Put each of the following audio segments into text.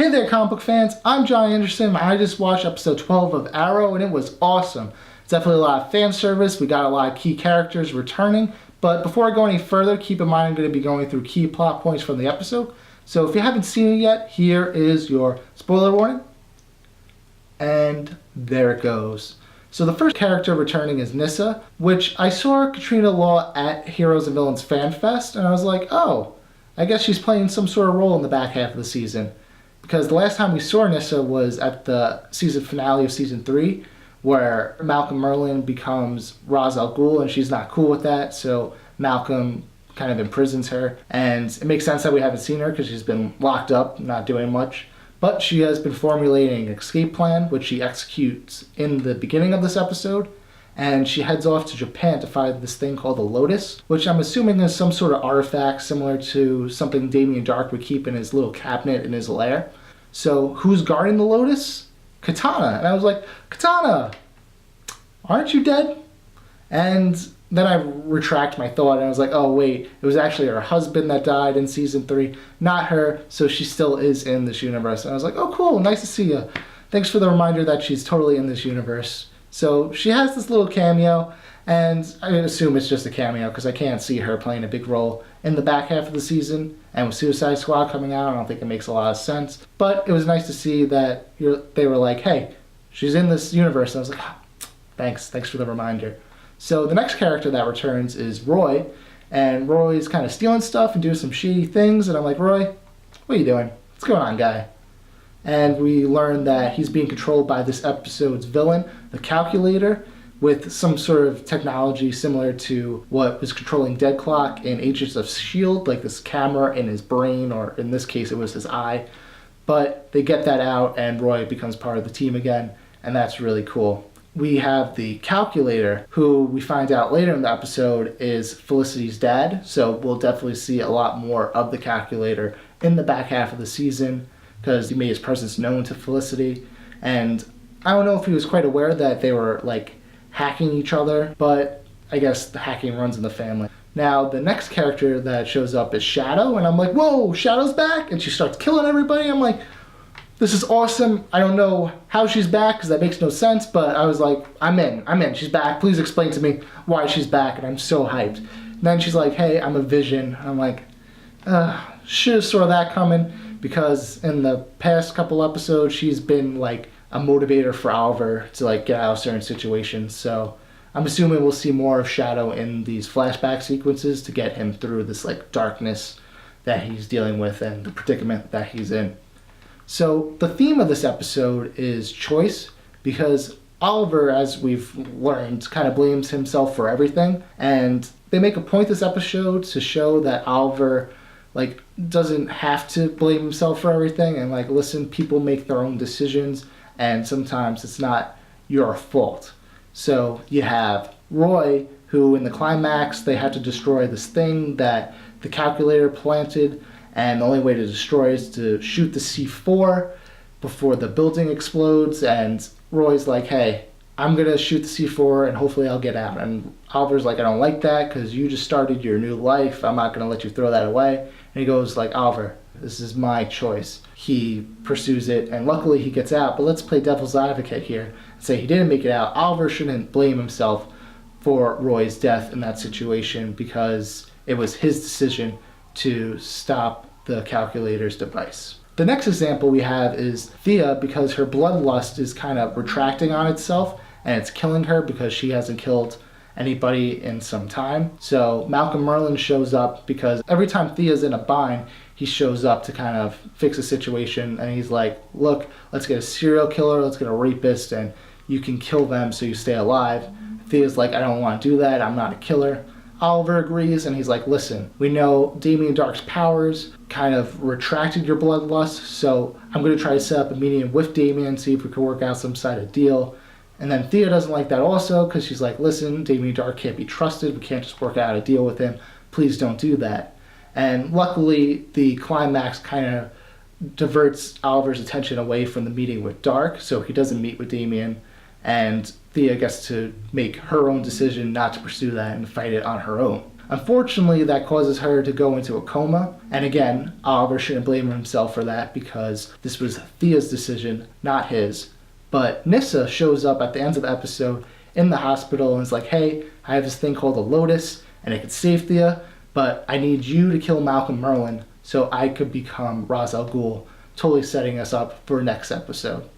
Hey there, comic book fans. I'm Johnny Anderson. I just watched episode 12 of Arrow, and it was awesome. It's definitely a lot of fan service. We got a lot of key characters returning. But before I go any further, keep in mind I'm going to be going through key plot points from the episode. So if you haven't seen it yet, here is your spoiler warning. And there it goes. So the first character returning is Nyssa, which I saw Katrina Law at Heroes and Villains Fan Fest, and I was like, oh, I guess she's playing some sort of role in the back half of the season. Because the last time we saw Nyssa was at the season finale of season 3, where Malcolm Merlyn becomes Ra's al Ghul, and she's not cool with that, so Malcolm kind of imprisons her. And it makes sense that we haven't seen her because she's been locked up, not doing much. But she has been formulating an escape plan, which she executes in the beginning of this episode. And she heads off to Japan to find this thing called the Lotus, which I'm assuming is some sort of artifact similar to something Damien Darhk would keep in his little cabinet in his lair. So who's guarding the Lotus? Katana. And I was like, Katana, aren't you dead? And then I retract my thought and I was like, oh wait, it was actually her husband that died in season 3, not her, so she still is in this universe. And I was like, oh cool, nice to see you. Thanks for the reminder that she's totally in this universe. So she has this little cameo, and I assume it's just a cameo because I can't see her playing a big role in the back half of the season. And with Suicide Squad coming out, I don't think it makes a lot of sense. But it was nice to see that they were like, hey, she's in this universe. And I was like, oh, thanks for the reminder. So the next character that returns is Roy, and Roy's kind of stealing stuff and doing some shady things, and I'm like, Roy, what are you doing? What's going on, guy? And we learn that he's being controlled by this episode's villain, the Calculator, with some sort of technology similar to what was controlling Dead Clock in Agents of S.H.I.E.L.D., like this camera in his brain, or in this case it was his eye. But they get that out, and Roy becomes part of the team again, and that's really cool. We have the Calculator, who we find out later in the episode is Felicity's dad, so we'll definitely see a lot more of the Calculator in the back half of the season, because he made his presence known to Felicity. And I don't know if he was quite aware that they were like hacking each other, but I guess the hacking runs in the family. Now, the next character that shows up is Shadow, and I'm like, whoa, Shadow's back? And she starts killing everybody. I'm like, this is awesome. I don't know how she's back because that makes no sense, but I was like, I'm in. She's back. Please explain to me why she's back, and I'm so hyped. And then she's like, hey, I'm a Vision. And I'm like, should have saw that coming, because in the past couple episodes, she's been like a motivator for Oliver to like get out of certain situations. So I'm assuming we'll see more of Shadow in these flashback sequences to get him through this like darkness that he's dealing with and the predicament that he's in. So the theme of this episode is choice, because Oliver, as we've learned, kind of blames himself for everything. And they make a point this episode to show that Oliver like doesn't have to blame himself for everything, and like, listen, people make their own decisions, and sometimes it's not your fault. So you have Roy, who in the climax they had to destroy this thing that the Calculator planted, and the only way to destroy it is to shoot the C4 before the building explodes. And Roy's like, hey, I'm gonna shoot the C4 and hopefully I'll get out. And Oliver's like, I don't like that because you just started your new life. I'm not gonna let you throw that away. And he goes like, Oliver, this is my choice. He pursues it, and luckily he gets out. But let's play devil's advocate here and say he didn't make it out. Oliver shouldn't blame himself for Roy's death in that situation, because it was his decision to stop the Calculator's device. The next example we have is Thea, because her bloodlust is kind of retracting on itself, and it's killing her because she hasn't killed anybody in some time. So Malcolm Merlyn shows up because every time Thea's in a bind, he shows up to kind of fix a situation, and he's like, look, let's get a serial killer, let's get a rapist, and you can kill them so you stay alive. Thea's like, I don't want to do that, I'm not a killer. Oliver agrees, and he's like, listen, we know Damien Darhk's powers kind of retracted your bloodlust, so I'm going to try to set up a meeting with Damien, see if we can work out some side of deal. And then Thea doesn't like that also, because she's like, listen, Damien Darhk can't be trusted, we can't just work out a deal with him, please don't do that. And luckily, the climax kind of diverts Oliver's attention away from the meeting with Darhk, so he doesn't meet with Damien, and Thea gets to make her own decision not to pursue that and fight it on her own. Unfortunately, that causes her to go into a coma. And again, Oliver shouldn't blame himself for that because this was Thea's decision, not his. But Nyssa shows up at the end of the episode in the hospital and is like, hey, I have this thing called a Lotus and it could save Thea, but I need you to kill Malcolm Merlyn so I could become Ra's al Ghul, totally setting us up for next episode.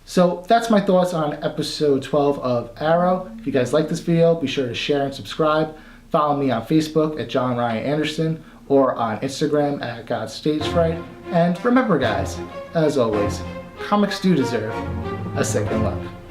So that's my thoughts on episode 12 of Arrow. If you guys like this video, be sure to share and subscribe. Follow me on Facebook at John Ryan Anderson or on Instagram at GodStageFright. And remember guys, as always, comics do deserve a second look.